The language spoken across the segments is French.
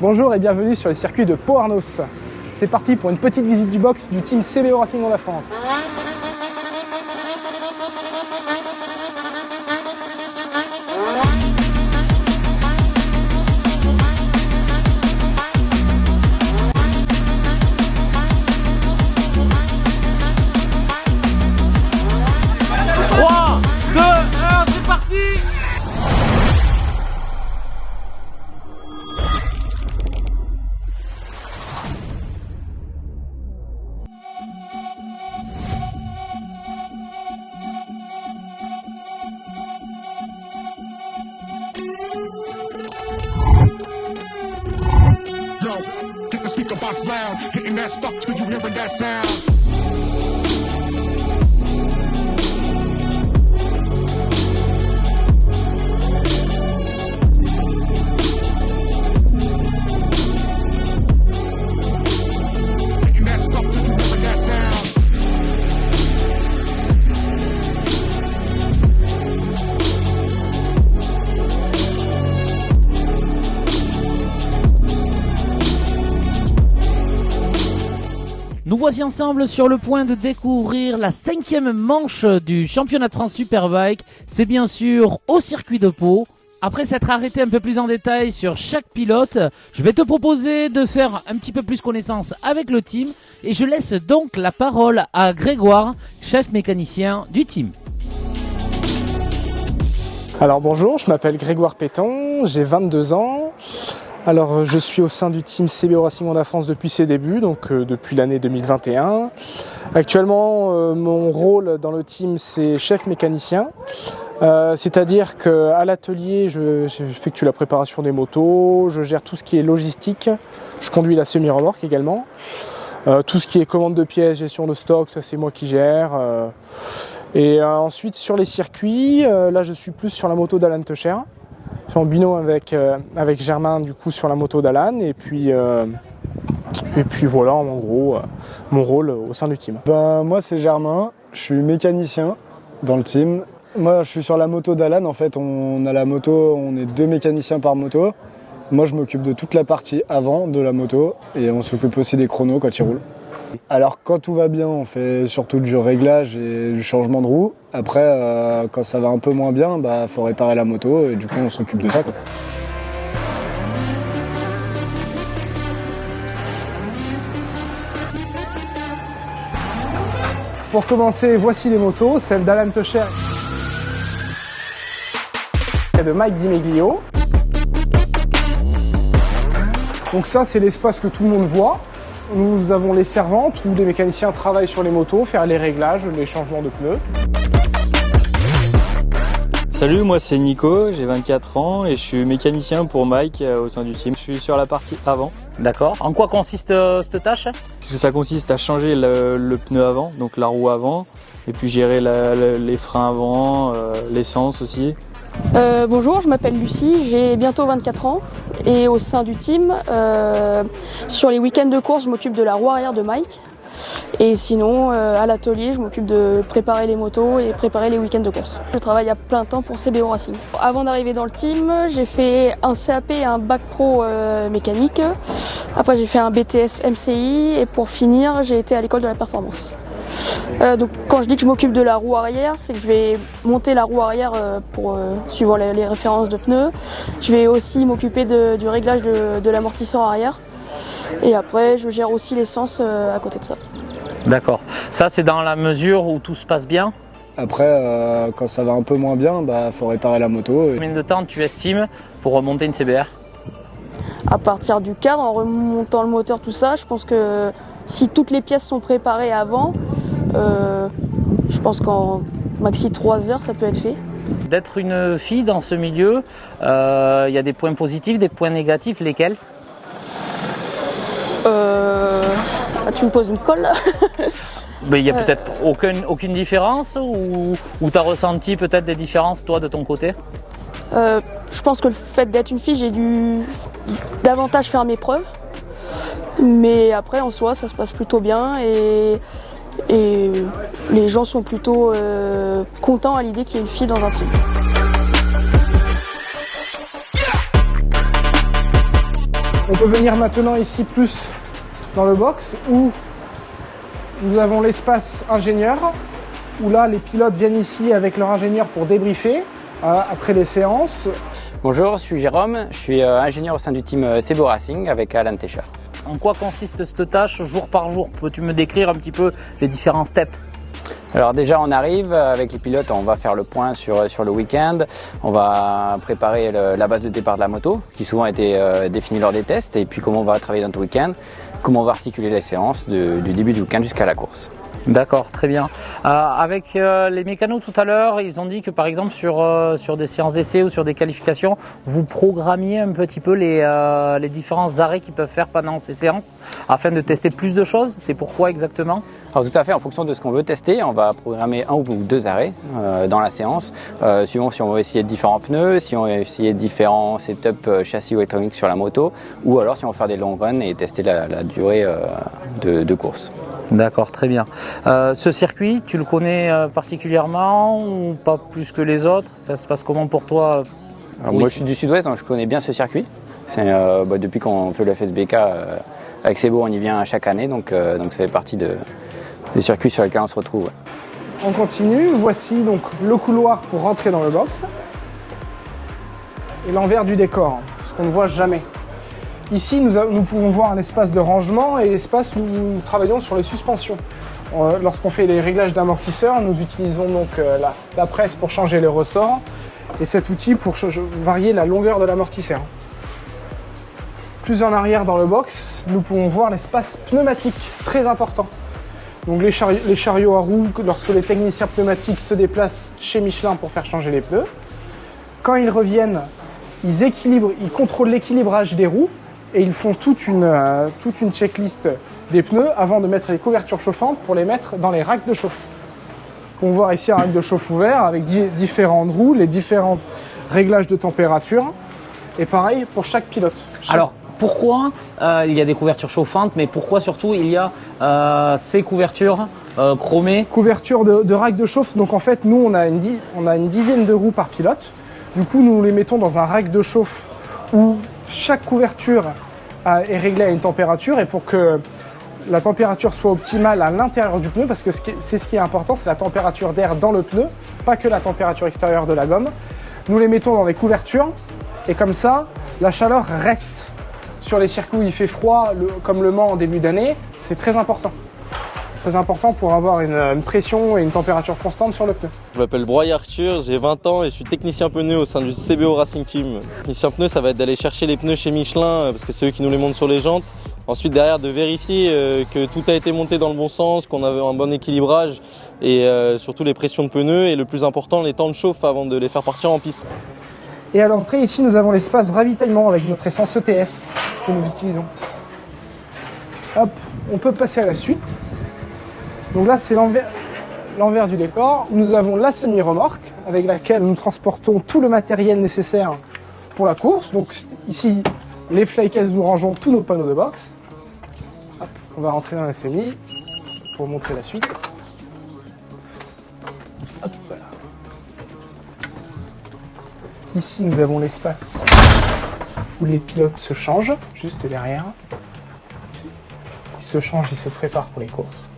Bonjour et bienvenue sur le circuit de Pau Arnos. C'est parti pour une petite visite du box du team CBO Racing Honda France. Get the speaker box loud, hitting that stuff till you hearing that sound. Hitting that stuff till you hearing that sound. Nous voici ensemble sur le point de découvrir la 5e manche du championnat de France Superbike. C'est bien sûr au circuit de Pau. Après s'être arrêté un peu plus en détail sur chaque pilote, je vais te proposer de faire un petit peu plus connaissance avec le team. Et je laisse donc la parole à Grégoire, chef mécanicien du team. Alors bonjour, je m'appelle Grégoire Péton, j'ai 22 ans. Alors je suis au sein du team CBO Racing Honda France depuis ses débuts, donc depuis l'année 2021. Actuellement mon rôle dans le team c'est chef mécanicien, c'est-à-dire qu'à l'atelier j'effectue la préparation des motos, je gère tout ce qui est logistique, je conduis la semi-remorque également. Tout ce qui est commande de pièces, gestion de stock, ça c'est moi qui gère. Et ensuite sur les circuits, là je suis plus sur la moto d'Alan Techer. En binôme avec Germain du coup sur la moto d'Alan et puis voilà en gros mon rôle au sein du team. Moi c'est Germain, je suis mécanicien dans le team. Moi je suis sur la moto d'Alan, en fait on a la moto, on est 2 mécaniciens par moto. Moi je m'occupe de toute la partie avant de la moto et on s'occupe aussi des chronos quand il roule. Alors quand tout va bien, on fait surtout du réglage et du changement de roue. Après, quand ça va un peu moins bien, faut réparer la moto et du coup on s'occupe de ça, quoi. Pour commencer, voici les motos, celle d'Alan Techer et de Mike Dimeglio. Donc ça c'est l'espace que tout le monde voit. Nous avons les servantes où les mécaniciens travaillent sur les motos, faire les réglages, les changements de pneus. Salut, moi c'est Nico, j'ai 24 ans et je suis mécanicien pour Mike au sein du team. Je suis sur la partie avant. D'accord. En quoi consiste cette tâche ? Ça consiste à changer le pneu avant, donc la roue avant, et puis gérer les freins avant, l'essence aussi. Bonjour, je m'appelle Lucie, j'ai bientôt 24 ans et au sein du team, sur les week-ends de course, je m'occupe de la roue arrière de Mike et sinon à l'atelier, je m'occupe de préparer les motos et préparer les week-ends de course. Je travaille à plein temps pour CBO Racing. Avant d'arriver dans le team, j'ai fait un CAP et un bac pro mécanique. Après j'ai fait un BTS MCI et pour finir, j'ai été à l'école de la performance. Donc quand je dis que je m'occupe de la roue arrière, c'est que je vais monter la roue arrière suivant les références de pneus. Je vais aussi m'occuper du réglage de l'amortisseur arrière. Et après, je gère aussi l'essence à côté de ça. D'accord. Ça, c'est dans la mesure où tout se passe bien ? Après, quand ça va un peu moins bien, faut réparer la moto. Combien de temps tu estimes pour remonter une CBR ? À partir du cadre, en remontant le moteur, tout ça, je pense que si toutes les pièces sont préparées avant, je pense qu'en maxi 3 heures, ça peut être fait. D'être une fille dans ce milieu, y a des points positifs, des points négatifs, lesquels ? Tu me poses une colle. Il n'y a peut-être aucune différence ou tu as ressenti peut-être des différences toi de ton côté ? Je pense que le fait d'être une fille, j'ai dû davantage faire mes preuves. Mais après, en soi, ça se passe plutôt bien et les gens sont plutôt contents à l'idée qu'il y ait une fille dans un team. On peut venir maintenant ici plus dans le box où nous avons l'espace ingénieur, où là les pilotes viennent ici avec leur ingénieur pour débriefer après les séances. Bonjour, je suis Jérôme, je suis ingénieur au sein du team Sebo Racing avec Alan Tescher. En quoi consiste cette tâche jour par jour? Peux-tu me décrire un petit peu les différents steps? Alors déjà on arrive avec les pilotes, on va faire le point sur le week-end, on va préparer la base de départ de la moto qui souvent a été définie lors des tests et puis comment on va travailler dans tout le week-end, comment on va articuler les séances du début du week-end jusqu'à la course. D'accord, très bien. Avec les mécanos tout à l'heure, ils ont dit que par exemple sur des séances d'essai ou sur des qualifications, vous programmiez un petit peu les différents arrêts qu'ils peuvent faire pendant ces séances afin de tester plus de choses. C'est pourquoi exactement? Alors tout à fait, en fonction de ce qu'on veut tester, on va programmer 1 ou 2 arrêts dans la séance, suivant si on veut essayer différents pneus, si on veut essayer différents setups châssis ou électroniques sur la moto, ou alors si on veut faire des long runs et tester la durée de course. D'accord, très bien. Ce circuit, tu le connais particulièrement ou pas plus que les autres? Ça se passe comment pour toi? Alors, moi je suis du sud-ouest, donc je connais bien ce circuit. C'est, depuis qu'on fait le FSBK avec Sebo, on y vient chaque année, donc ça fait partie des circuits sur lesquels on se retrouve. Ouais. On continue, voici donc le couloir pour rentrer dans le box et l'envers du décor, ce qu'on ne voit jamais. Ici, nous pouvons voir un espace de rangement et l'espace où nous travaillons sur les suspensions. Lorsqu'on fait les réglages d'amortisseurs, nous utilisons donc la presse pour changer les ressorts et cet outil pour varier la longueur de l'amortisseur. Plus en arrière dans le box, nous pouvons voir l'espace pneumatique, très important. Donc les chariots à roues, lorsque les techniciens pneumatiques se déplacent chez Michelin pour faire changer les pneus. Quand ils reviennent, ils contrôlent l'équilibrage des roues et ils font toute une checklist des pneus avant de mettre les couvertures chauffantes pour les mettre dans les racks de chauffe. On voit ici un rack de chauffe ouvert avec différentes roues, les différents réglages de température et pareil pour chaque pilote. Alors, pourquoi il y a des couvertures chauffantes, mais pourquoi surtout il y a ces couvertures chromées? Couverture de rack de chauffe, donc en fait nous on a une dizaine de roues par pilote. Du coup nous les mettons dans un rack de chauffe où chaque couverture est réglée à une température et pour que la température soit optimale à l'intérieur du pneu, parce que c'est ce qui est important, c'est la température d'air dans le pneu, pas que la température extérieure de la gomme. Nous les mettons dans les couvertures et comme ça la chaleur reste. Sur les circuits où il fait froid, comme Le Mans en début d'année, c'est très important. Très important pour avoir une pression et une température constante sur le pneu. Je m'appelle Broy Arthur, j'ai 20 ans et je suis technicien pneu au sein du CBO Racing Team. Technicien pneu, ça va être d'aller chercher les pneus chez Michelin parce que c'est eux qui nous les montent sur les jantes. Ensuite derrière de vérifier que tout a été monté dans le bon sens, qu'on avait un bon équilibrage et surtout les pressions de pneus et le plus important les temps de chauffe avant de les faire partir en piste. Et à l'entrée ici nous avons l'espace ravitaillement avec notre essence ETS que nous utilisons. Hop, on peut passer à la suite. Donc là c'est l'envers du décor où nous avons la semi-remorque avec laquelle nous transportons tout le matériel nécessaire pour la course. Donc ici les flycases, nous rangeons tous nos panneaux de box. Hop, on va rentrer dans la semi pour montrer la suite. Hop, voilà. Ici, nous avons l'espace où les pilotes se changent, juste derrière. Ils se changent, ils se préparent pour les courses.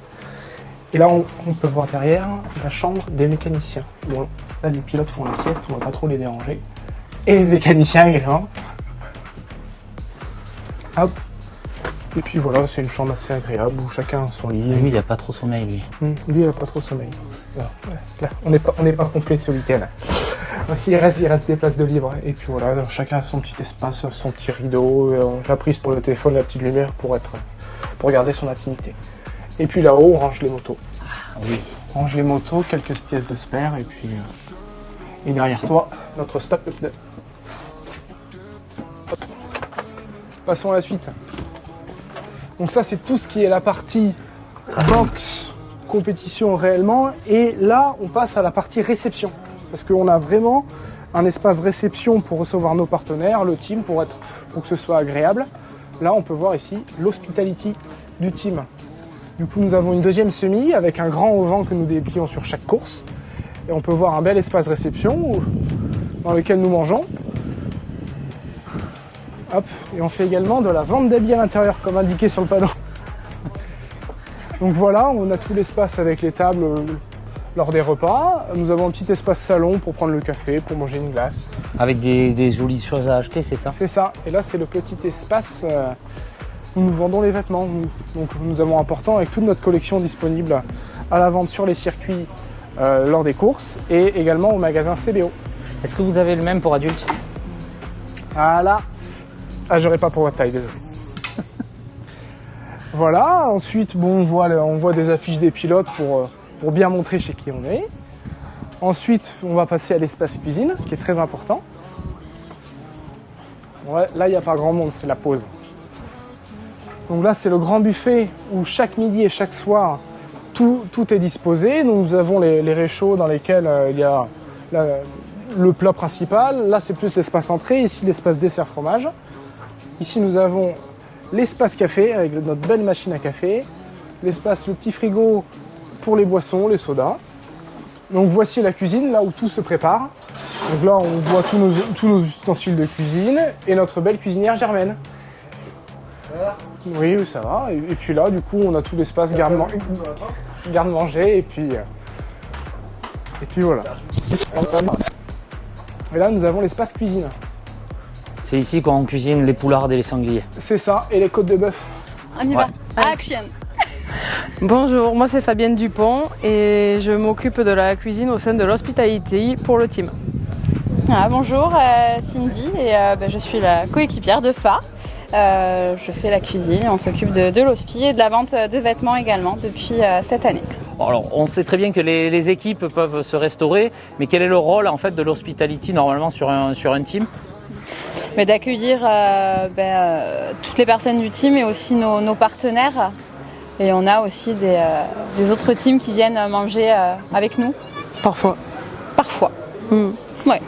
Et là, on peut voir derrière la chambre des mécaniciens. Bon, là, les pilotes font la sieste, on ne va pas trop les déranger. Et les mécaniciens également. Hop. Et puis voilà, c'est une chambre assez agréable où chacun a son lit. Lui, il n'a pas trop sommeil, lui. Lui, il n'a pas trop sommeil. Là, on n'est pas complet ce week-end. Il reste des places de libre. Et puis voilà, chacun a son petit espace, son petit rideau, la prise pour le téléphone, la petite lumière pour garder son intimité. Et puis là-haut, on range les motos. Ah, oui. On range les motos, quelques pièces de spare, et puis et derrière toi, notre stock de pneus. Hop. Passons à la suite. Donc ça, c'est tout ce qui est la partie box, compétition réellement. Et là, on passe à la partie réception. Parce qu'on a vraiment un espace réception pour recevoir nos partenaires, le team, pour que ce soit agréable. Là, on peut voir ici l'hospitality du team. Du coup, nous avons une deuxième semi avec un grand auvent que nous déplions sur chaque course. Et on peut voir un bel espace réception dans lequel nous mangeons. Hop, et on fait également de la vente d'habits à l'intérieur, comme indiqué sur le panneau. Donc voilà, on a tout l'espace avec les tables lors des repas. Nous avons un petit espace salon pour prendre le café, pour manger une glace. Avec des jolies choses à acheter, c'est ça? C'est ça. Et là, c'est le petit espace où nous vendons les vêtements. Donc nous avons un portant avec toute notre collection disponible à la vente sur les circuits lors des courses et également au magasin CBO. Est-ce que vous avez le même pour adultes? Voilà. Ah, j'aurais pas pour votre taille, désolé. Voilà, ensuite, bon, on voit des affiches des pilotes pour bien montrer chez qui on est. Ensuite, on va passer à l'espace cuisine, qui est très important. Ouais, là, il n'y a pas grand monde, c'est la pause. Donc là, c'est le grand buffet où chaque midi et chaque soir, tout est disposé. Donc, nous avons les réchauds dans lesquels il y a le plat principal. Là, c'est plus l'espace entrée. Ici, l'espace dessert fromage. Ici, nous avons l'espace café avec notre belle machine à café. Le petit frigo pour les boissons, les sodas. Donc voici la cuisine, là où tout se prépare. Donc là, on voit tous nos ustensiles de cuisine et notre belle cuisinière Germaine. Ça va? Oui, ça va. Et puis là, du coup, on a tout l'espace garde-manger et puis voilà. Et là, nous avons l'espace cuisine. C'est ici qu'on cuisine les poulardes et les sangliers. C'est ça, et les côtes de bœuf. On y va. Action. Bonjour, moi c'est Fabienne Dupont et je m'occupe de la cuisine au sein de l'Hospitality pour le team. Bonjour, Cindy et je suis la coéquipière de Fa. Je fais la cuisine, on s'occupe de l'hospi et de la vente de vêtements également depuis cette année. Alors, on sait très bien que les équipes peuvent se restaurer, mais quel est le rôle en fait de l'Hospitality normalement sur un team? Mais d'accueillir toutes les personnes du team et aussi nos partenaires. Et on a aussi des autres teams qui viennent manger avec nous. Parfois. Parfois. Ouais.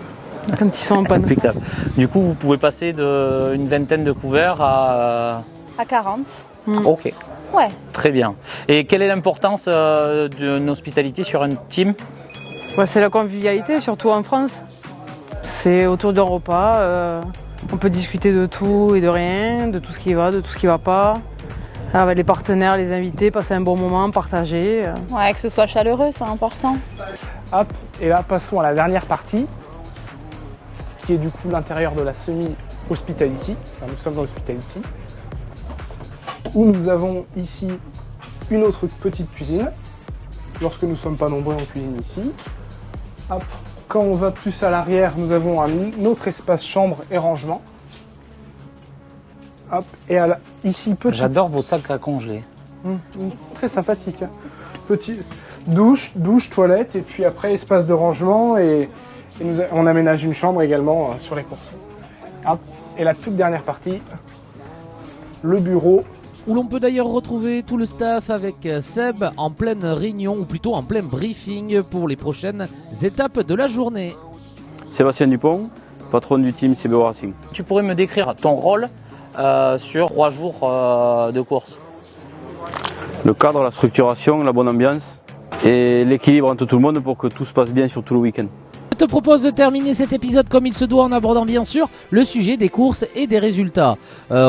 Quand ils sont en panne. Impeccable. Du coup, vous pouvez passer d'une vingtaine de couverts à 40. Ok. Ouais. Très bien. Et quelle est l'importance d'une hospitalité sur un team? C'est la convivialité, surtout en France. C'est autour d'un repas. On peut discuter de tout et de rien, de tout ce qui va, de tout ce qui va pas. Avec les partenaires, les invités, passer un bon moment, partager. Ouais, que ce soit chaleureux, c'est important. Hop, et là, passons à la dernière partie, qui est du coup l'intérieur de la semi-hospitality. Enfin, nous sommes dans l'hospitality, où nous avons ici une autre petite cuisine, lorsque nous ne sommes pas nombreux en cuisine ici. Hop. Quand on va plus à l'arrière, nous avons un autre espace chambre et rangement. Hop, et ici, petite... J'adore vos sacs à congeler. Très sympathique. Petit douche, toilette, et puis après espace de rangement, et on aménage une chambre également sur les courses. Hop, et la toute dernière partie, le bureau. Où l'on peut d'ailleurs retrouver tout le staff avec Seb en pleine réunion, ou plutôt en plein briefing pour les prochaines étapes de la journée. Sébastien Dupont, patron du team CBO Racing. Tu pourrais me décrire ton rôle sur 3 jours de course? Le cadre, la structuration, la bonne ambiance et l'équilibre entre tout le monde pour que tout se passe bien sur tout le week-end. Je te propose de terminer cet épisode comme il se doit en abordant bien sûr le sujet des courses et des résultats.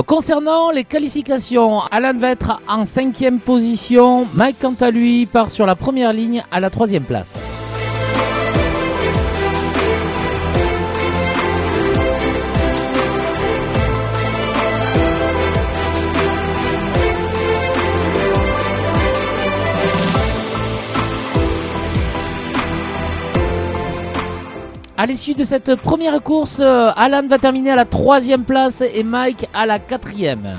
Concernant les qualifications, Alan va être en 5e position, Mike quant à lui part sur la première ligne à la 3e place. À l'issue de cette première course, Alan va terminer à la 3e place et Mike à la 4e.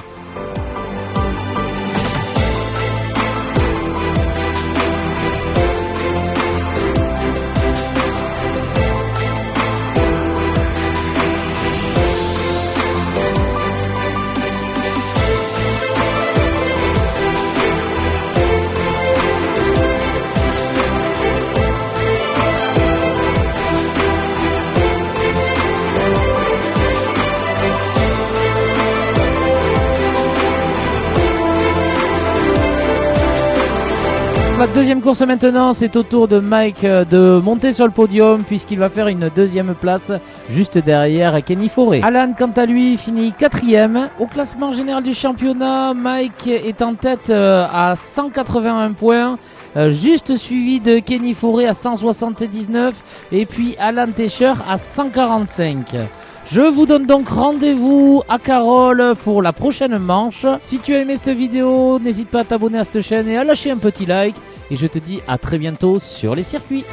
la deuxième course maintenant, c'est au tour de Mike de monter sur le podium puisqu'il va faire une deuxième place juste derrière Kenny Forêt. Alan, quant à lui, finit 4e. Au classement général du championnat, Mike est en tête à 181 points, juste suivi de Kenny Forêt à 179 et puis Alan Tescher à 145. Je vous donne donc rendez-vous à Carole pour la prochaine manche. Si tu as aimé cette vidéo, n'hésite pas à t'abonner à cette chaîne et à lâcher un petit like. Et je te dis à très bientôt sur les circuits.